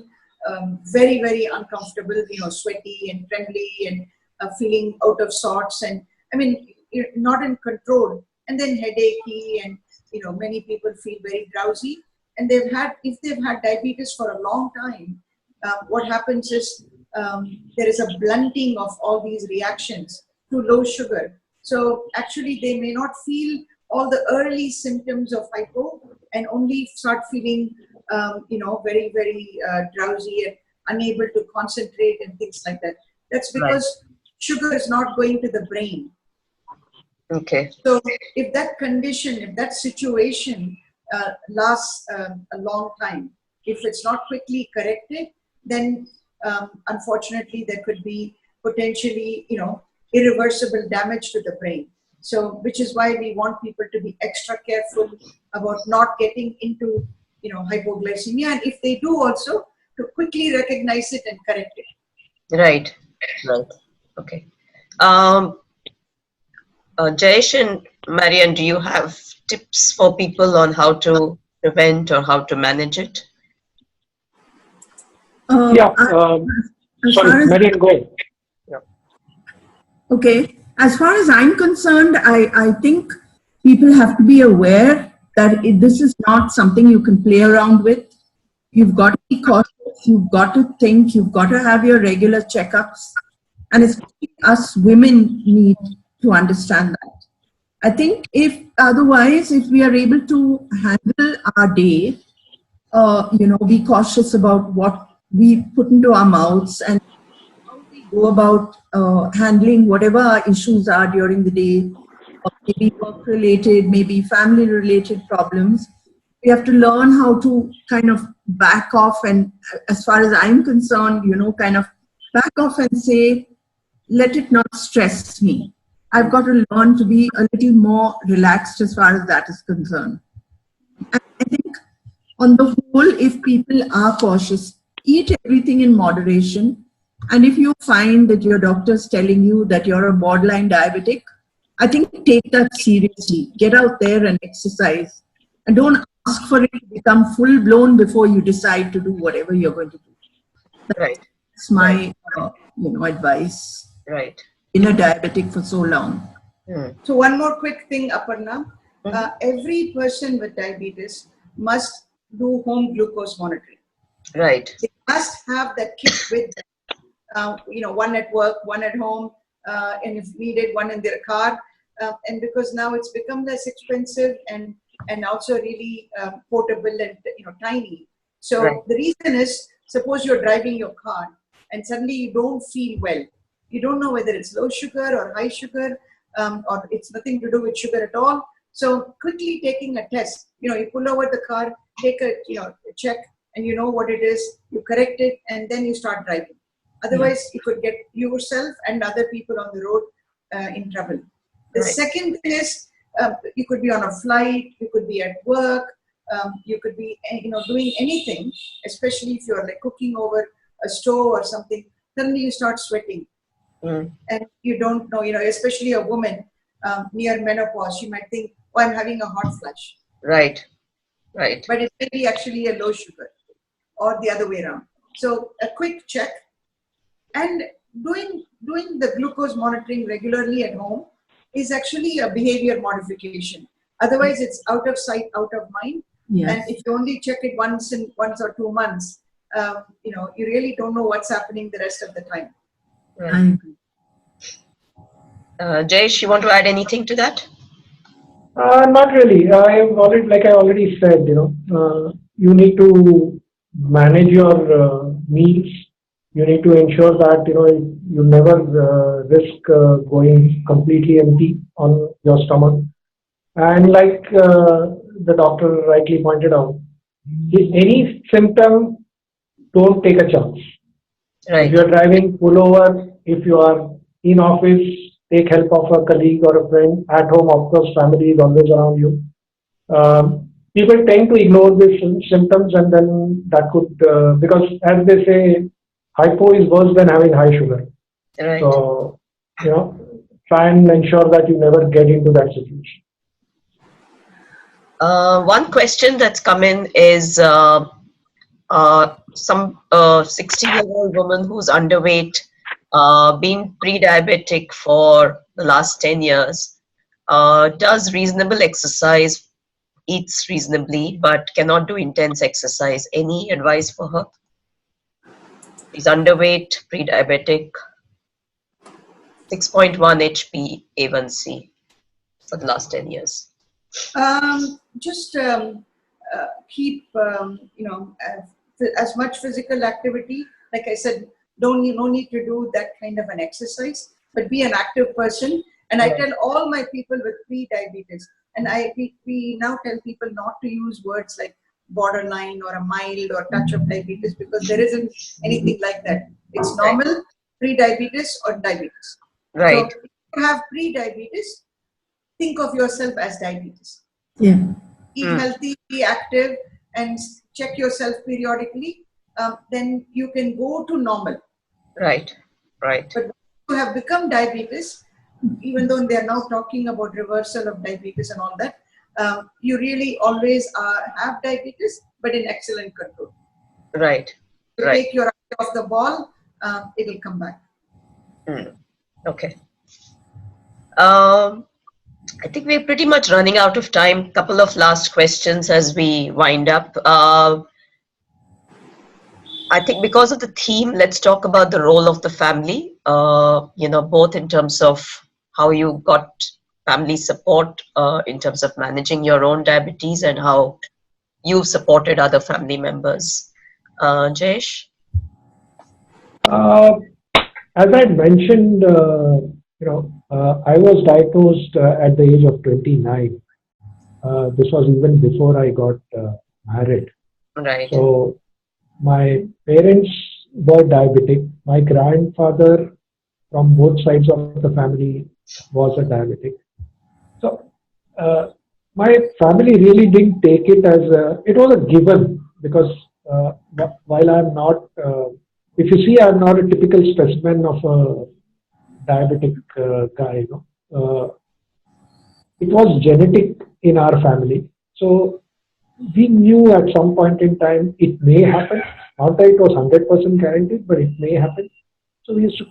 C: very, very uncomfortable, sweaty and trembly and feeling out of sorts, and I mean, you're not in control, and then headachy, and many people feel very drowsy, and if they've had diabetes for a long time, what happens is there is a blunting of all these reactions to low sugar. So actually they may not feel all the early symptoms of hypo, and only start feeling very, very drowsy and unable to concentrate and things like that. That's because sugar is not going to the brain.
B: Okay.
C: So if that condition, if that situation lasts a long time, if it's not quickly corrected, then unfortunately there could be potentially, irreversible damage to the brain. So, which is why we want people to be extra careful about not getting into, hypoglycemia, and if they do, also to quickly recognize it and correct it.
B: Right. Okay. Jayesh and Marianne, do you have tips for people on how to prevent or how to manage it?
D: Sorry, Marianne, go ahead. Yeah.
E: Okay. As far as I'm concerned, I think people have to be aware that this is not something you can play around with. You've got to be cautious. You've got to think. You've got to have your regular checkups. And especially us women need to understand that. I think if we are able to handle our day, be cautious about what we put into our mouths and how we go about handling whatever our issues are during the day, or maybe work-related, maybe family-related problems. We have to learn how to kind of back off, and as far as I'm concerned, kind of back off and say, let it not stress me. I've got to learn to be a little more relaxed as far as that is concerned. And I think on the whole, if people are cautious, eat everything in moderation. And if you find that your doctor's telling you that you're a borderline diabetic, I think take that seriously. Get out there and exercise. And don't ask for it to become full-blown before you decide to do whatever you're going to do. That's my advice.
B: Right.
E: Been a diabetic for so long.
C: So one more quick thing, Aparna. Every person with diabetes must do home glucose monitoring.
B: Right.
C: They must have that kit with them. One at work, one at home, and if needed, one in their car. And because now it's become less expensive and also really portable and tiny. So the reason is, suppose you're driving your car and suddenly you don't feel well. You don't know whether it's low sugar or high sugar, or it's nothing to do with sugar at all. So quickly taking a test, you pull over the car, take a check, and you know what it is, you correct it, and then you start driving. Otherwise, you could get yourself and other people on the road in trouble. The second thing is, you could be on a flight, you could be at work, you could be doing anything, especially if you're like cooking over a stove or something. Suddenly you start sweating. And you don't know, especially a woman near menopause, she might think, oh, I'm having a hot flush.
B: Right.
C: But it may be actually a low sugar, or the other way around. So a quick check, and doing the glucose monitoring regularly at home is actually a behavior modification. Otherwise, it's out of sight, out of mind. Yes. And if you only check it once or 2 months, you really don't know what's happening the rest of the time.
B: Jayesh, you want to add anything to that?
D: Not really. I already said, you need to manage your meals. You need to ensure that you never risk going completely empty on your stomach. And like the doctor rightly pointed out, if any symptom, don't take a chance. If you are driving, pull over. If you are in office, take help of a colleague or a friend. At home, of course, family is always around you. People tend to ignore these symptoms, and then that could, because as they say, hypo is worse than having high sugar.
B: Right.
D: So, try and ensure that you never get into that situation.
B: One question that's come in is some 60-year-old woman who's underweight, been pre-diabetic for the last 10 years, does reasonable exercise, eats reasonably, but cannot do intense exercise. Any advice for her? She's underweight, pre-diabetic, 6.1 HP A1C for the last 10 years.
C: Just keep, as much physical activity. Like I said, no need to do that kind of an exercise, but be an active person. And I tell all my people with pre-diabetes, and we now tell people not to use words like borderline or a mild or touch of diabetes, because there isn't anything like that. It's normal pre-diabetes or diabetes.
B: Right.
C: So if you have pre-diabetes, think of yourself as diabetes.
E: Yeah.
C: Eat healthy, be active, and check yourself periodically. Then you can go to normal.
B: Right. Right.
C: But you have become diabetes, even though they are now talking about reversal of diabetes and all that, you really always have diabetes, but in excellent control.
B: Right.
C: You take your eye off the ball, it will come back.
B: Okay. I think we're pretty much running out of time. Couple of last questions as we wind up. I think because of the theme, let's talk about the role of the family, both in terms of how you got family support in terms of managing your own diabetes and how you've supported other family members. Jayesh?
D: As I mentioned, I was diagnosed at the age of 29. This was even before I got married.
B: Right.
D: So my parents were diabetic. My grandfather from both sides of the family was a diabetic. So my family really didn't take it as it was a given, because while I'm not, if you see, I'm not a typical specimen of a diabetic guy. It was genetic in our family. So we knew at some point in time it may happen. Not that it was 100% guaranteed, but it may happen. So we used to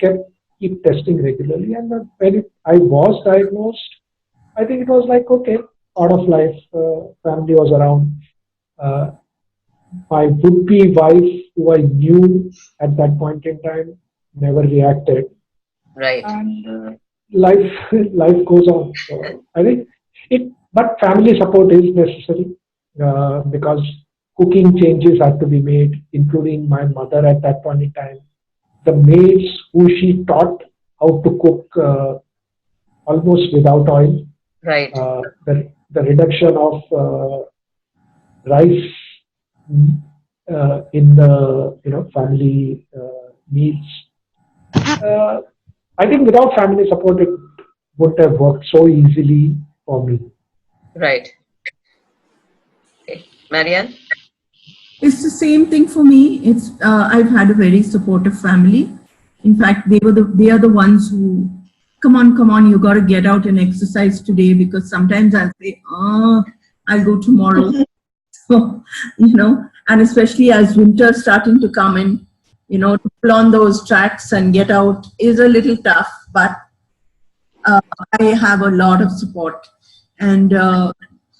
D: keep testing regularly. And when I was diagnosed, I think it was like, okay, part of life, family was around. My would-be wife, who I knew at that point in time, never reacted.
B: Right.
D: And life goes on. So I think but family support is necessary, because cooking changes had to be made, including my mother at that point in time. The maids who she taught how to cook almost without oil.
B: Right.
D: The reduction of rice in the family meals. I think without family support, it wouldn't have worked so easily for me.
B: Right. Okay. Marianne?
E: It's the same thing for me. It's I've had a very supportive family. In fact, they are the ones who, come on, you got to get out and exercise today, because sometimes I'll say, I'll go tomorrow. So, and especially as winter's starting to come in, to pull on those tracks and get out is a little tough, but I have a lot of support. And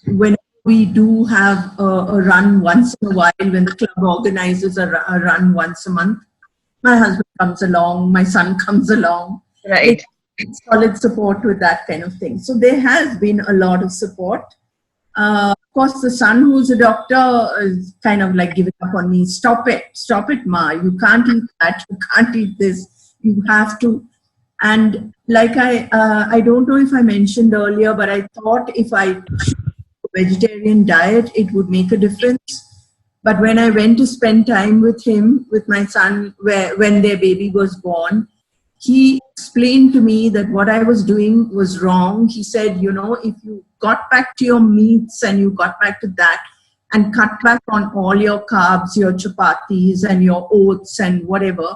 E: when we do have a run once in a while, when the club organizes a run once a month, my husband comes along, my son comes along.
B: Right.
E: Solid support with that kind of thing. So there has been a lot of support. Of course, the son, who's a doctor, is kind of like giving up on me. Stop it, Ma. You can't eat that. You can't eat this. You have to. And like I don't know if I mentioned earlier, but I thought if I choose a vegetarian diet, it would make a difference. But when I went to spend time with him, with my son, when their baby was born, he explained to me that what I was doing was wrong. He said, if you got back to your meats and you got back to that and cut back on all your carbs, your chapatis and your oats and whatever,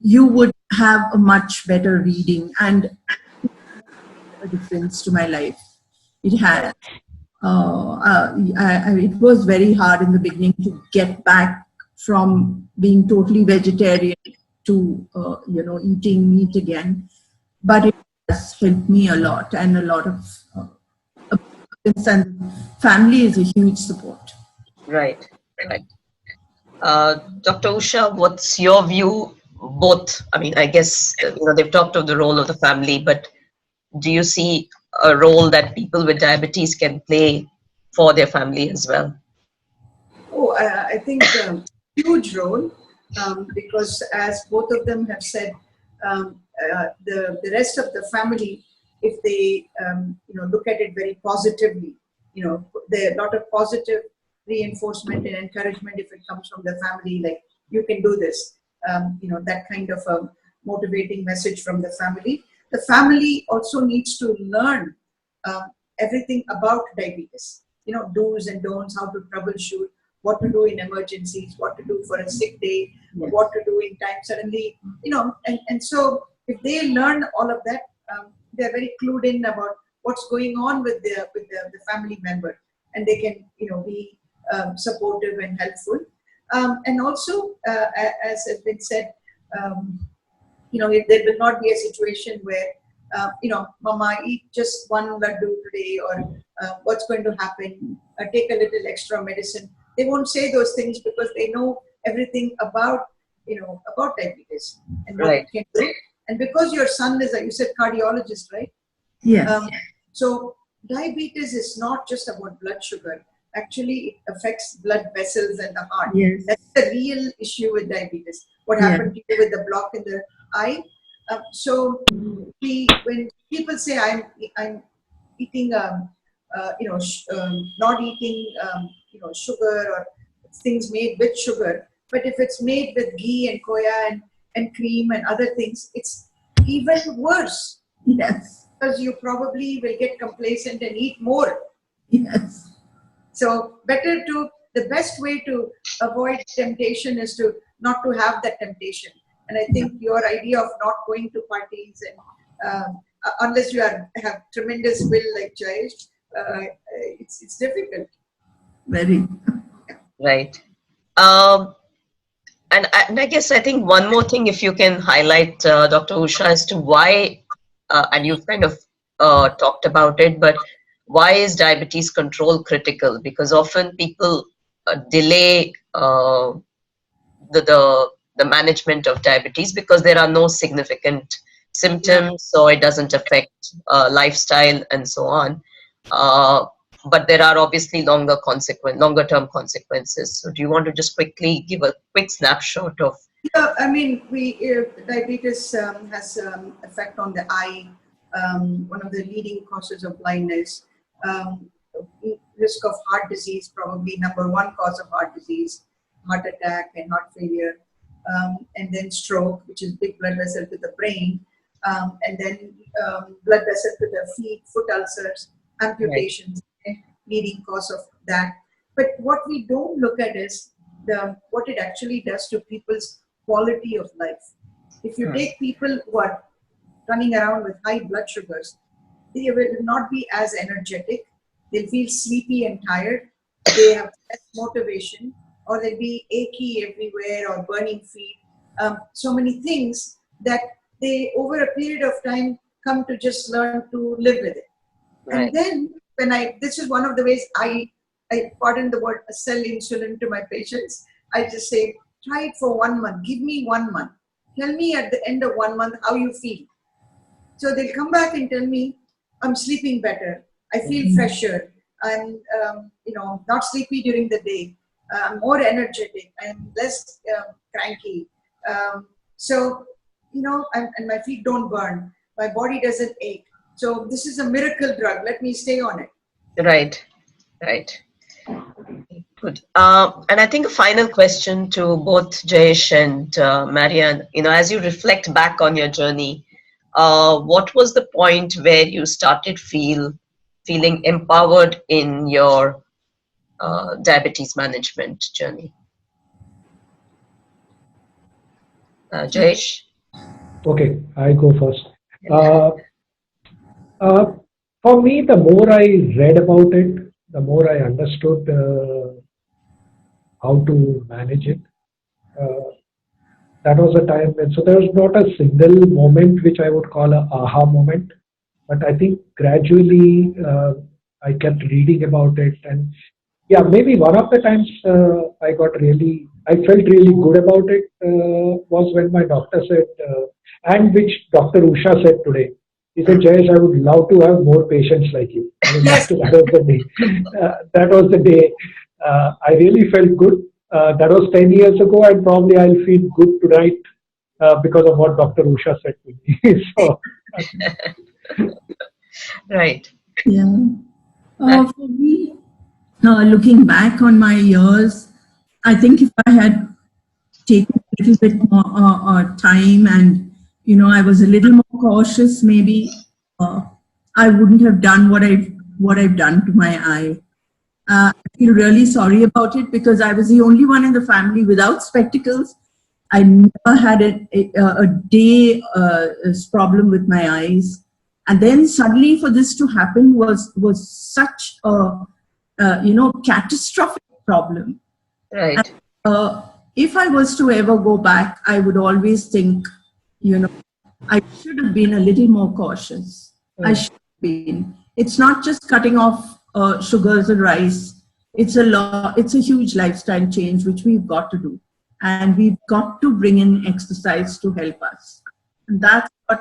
E: you would have a much better reading. And a difference to my life. It has. It was very hard in the beginning to get back from being totally vegetarian to eating meat again, but it has helped me a lot, and a lot of and family is a huge support.
B: Right, right. Dr. Usha, what's your view? Both, I mean, I guess they've talked of the role of the family, but do you see a role that people with diabetes can play for their family as well?
C: Oh, I think huge role, because as both of them have said, the rest of the family, if they look at it very positively, there are a lot of positive reinforcement and encouragement if it comes from the family, like you can do this, that kind of a motivating message from the family. The family also needs to learn everything about diabetes, do's and don'ts, how to troubleshoot, what to do in emergencies, what to do for a sick day, what to do in time suddenly, and so if they learn all of that, they're very clued in about what's going on with the family member, and they can be supportive and helpful, and also as has been said, if there will not be a situation where mama, eat just one laddu today, or what's going to happen, take a little extra medicine. They won't say those things because they know everything about diabetes and what it can do. And because your son is you said cardiologist, right?
E: Yes.
C: So diabetes is not just about blood sugar. Actually, it affects blood vessels and the heart.
E: Yes.
C: That's the real issue with diabetes. What happened to you with the block in the eye? So when people say I'm eating, not eating, sugar or things made with sugar, but if it's made with ghee and koya and cream and other things, it's even worse.
E: Yes.
C: Because you probably will get complacent and eat more.
E: Yes.
C: So the best way to avoid temptation is to not to have that temptation. And I think your idea of not going to parties and unless you have tremendous will like Jayesh, it's difficult.
E: Very.
B: Right. And I guess I think one more thing, if you can highlight, Dr. Usha, as to why, and you've kind of talked about it, but why is diabetes control critical? Because often people delay the management of diabetes because there are no significant symptoms, so it doesn't affect lifestyle and so on. But there are obviously longer term consequences. So do you want to just quickly give a quick snapshot of?
C: Yeah, I mean, diabetes has effect on the eye, one of the leading causes of blindness, risk of heart disease, probably number one cause of heart disease, heart attack and heart failure, and then stroke, which is big blood vessel to the brain, and then blood vessel to the feet, foot ulcers, amputations, leading cause of that. But what we don't look at is what it actually does to people's quality of life. If you take people who are running around with high blood sugars, they will not be as energetic. They'll feel sleepy and tired. They have less motivation, or they'll be achy everywhere or burning feet. So many things that they, over a period of time, come to just learn to live with it. And then this is one of the ways I pardon the word, sell insulin to my patients. I just say, try it for 1 month. Give me 1 month. Tell me at the end of 1 month how you feel. So they'll come back and tell me, I'm sleeping better. I feel fresher. I'm, not sleepy during the day. I'm more energetic. I'm less cranky. And my feet don't burn. My body doesn't ache. So this is a miracle drug. Let me stay on it.
B: Right. Good. And I think a final question to both Jayesh and Marianne. As you reflect back on your journey, what was the point where you started feeling empowered in your diabetes management journey? Jayesh?
D: Okay, I go first. Uh, for me, the more I read about it, the more I understood how to manage it. Uh, that was a time when, so there was not a single moment which I would call a aha moment, but I think gradually I kept reading about it, and yeah, maybe one of the times I felt really good about it was when my doctor said, and which Dr. Usha said today. He said, Jayesh, I would love to have more patients like you. I mean,
C: Yes.
D: that was the day. That was the day I really felt good. That was 10 years ago, and probably I'll feel good tonight because of what Dr. Usha said to me. So,
B: Right.
E: Yeah.
B: Uh,
E: For me, looking back on my years, I think if I had taken a little bit more time and, I was a little more cautious, maybe I wouldn't have done what I've done to my eye. I feel really sorry about it because I was the only one in the family without spectacles. I never had a day problem with my eyes, and then suddenly for this to happen was such a catastrophic problem. And,
B: right.
E: uh, if I was to ever go back, I would always think, you know, I should have been a little more cautious. I
B: Mm.
E: should have been. It's not just cutting off sugars and rice. It's a huge lifestyle change which we've got to do, and we've got to bring in exercise to help us. And that's what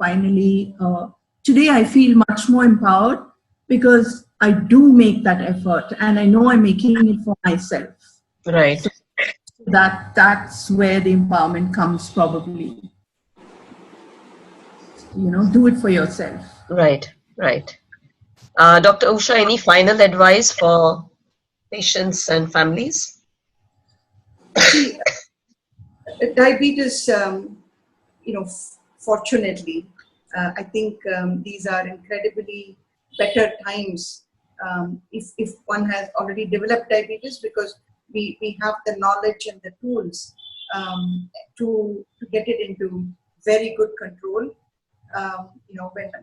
E: finally today I feel much more empowered because I do make that effort, and I know I'm making it for myself.
B: Right.
E: So that's where the empowerment comes probably. Do it for yourself.
B: Right. Right. Dr. Usha, any final advice for patients and families?
C: See, diabetes, fortunately, I think these are incredibly better times if one has already developed diabetes because we have the knowledge and the tools to get it into very good control.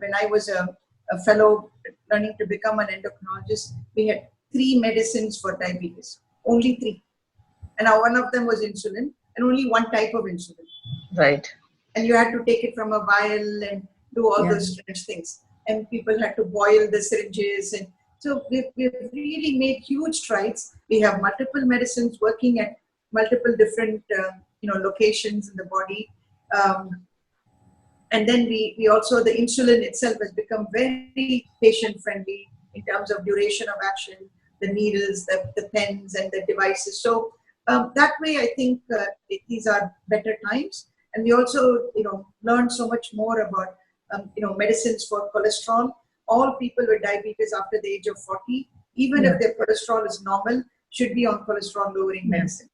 C: When I was a fellow learning to become an endocrinologist, we had 3 medicines for diabetes, only 3. And now one of them was insulin, and only one type of insulin.
B: Right.
C: And you had to take it from a vial and do all
E: Yeah.
C: those strange things. And people had to boil the syringes. And so we've really made huge strides. We have multiple medicines working at multiple different locations in the body. And then we also, the insulin itself has become very patient friendly in terms of duration of action, the needles, the pens, and the devices. So that way, I think these are better times. And we also, learned so much more about, medicines for cholesterol. All people with diabetes after the age of 40, even
E: Yeah.
C: if their cholesterol is normal, should be on cholesterol lowering
E: Yeah.
C: medicine.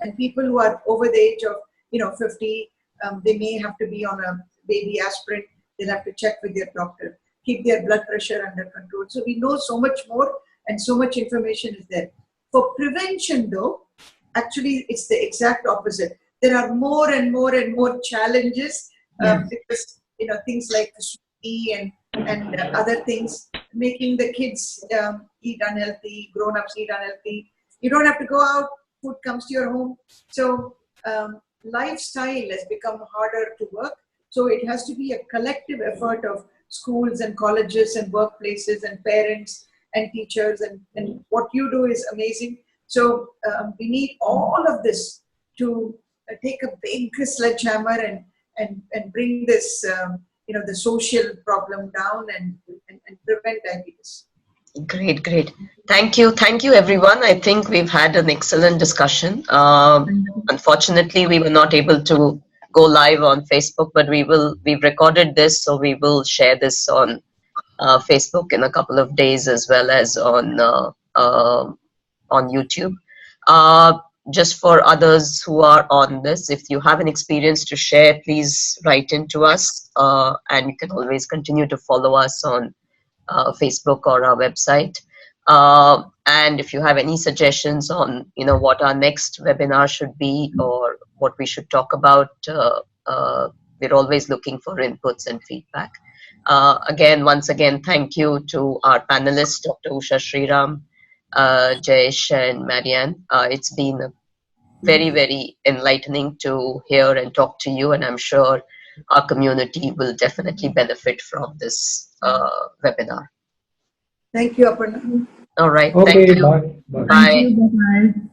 C: And people who are over the age of 50, they may have to be on a baby aspirin. They'll have to check with their doctor, keep their blood pressure under control. So we know so much more and so much information is there. For prevention though, actually it's the exact opposite. There are more and more and more challenges
E: Yeah.
C: because things like the and other things making the kids eat unhealthy, grown-ups eat unhealthy. You don't have to go out, food comes to your home. So lifestyle has become harder to work. So it has to be a collective effort of schools and colleges and workplaces and parents and teachers. And what you do is amazing. So we need all of this to take a big sledgehammer and bring this, the social problem down and prevent diabetes.
B: Great, great. Thank you. Thank you, everyone. I think we've had an excellent discussion. Unfortunately, we were not able to go live on Facebook, but we've recorded this, so we will share this on Facebook in a couple of days as well as on YouTube. Just for others who are on this, if you have an experience to share, please write in to us, and you can always continue to follow us on Facebook or our website. And if you have any suggestions on what our next webinar should be or what we should talk about, we're always looking for inputs and feedback. Again, once again, thank you to our panelists, Dr. Usha, Sriram, Jayesh, and Marianne. It's been very, very enlightening to hear and talk to you, and I'm sure our community will definitely benefit from this webinar.
C: Thank you, Aparna.
B: All right.
D: Okay,
B: Thank you.
D: bye. Bye.
B: Bye.
E: Thank you. Bye-bye.